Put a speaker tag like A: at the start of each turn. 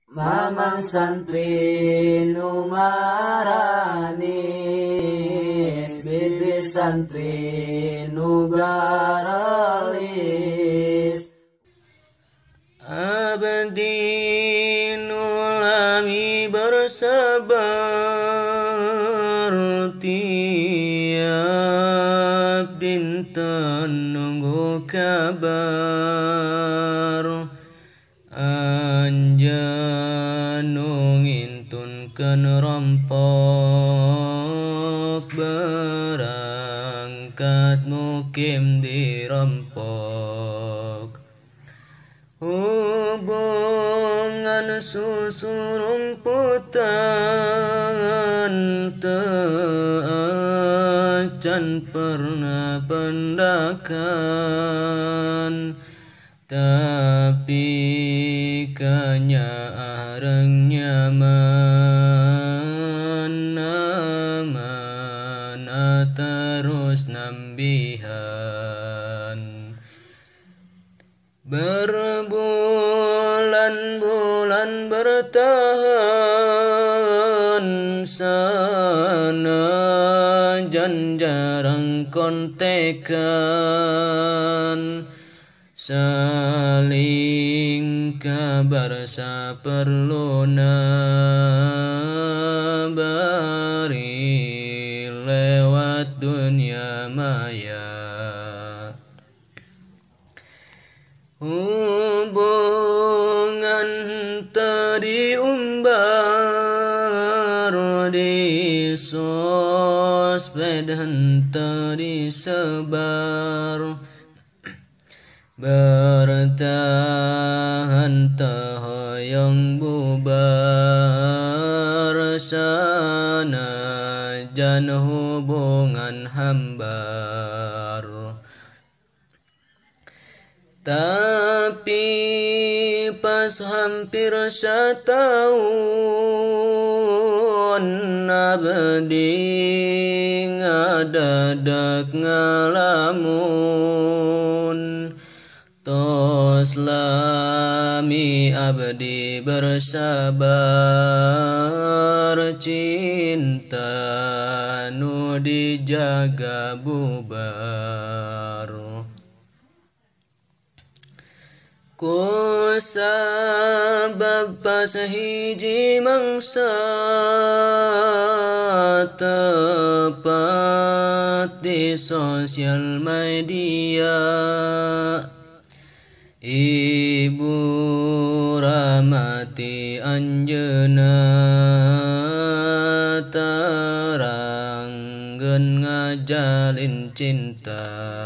A: Mamang santri nu maranis, bibi santri nu garalis.
B: Abdi nu lami bersabar, tiap dinten nunggu kabar. Anjeun nu ngintunkeun rompok, berangkat mukim dirampok. Hubungan susurumputan teu acan pernah pendakan, tapi kanyaareng nyaman aman terus nambihan. Berbulan-bulan bertahan, sanajan jarang kontekan. Saling kabar saperluna, bari lewat dunia maya. Hubungan teu diumbar, di sosmed henteu disebar. Bertahan teu hoyong bubar, sanajan hubungan hambar. Tapi pas hampir satahun, abdi ngadadak ngalamun. Tos lami abdi bersabar, cinta nu dijaga bubar. Ku sabab pas hiji mangsa tepat di sosial media, Ibu Rahmati anjeunna taranggeun ngajalin cinta.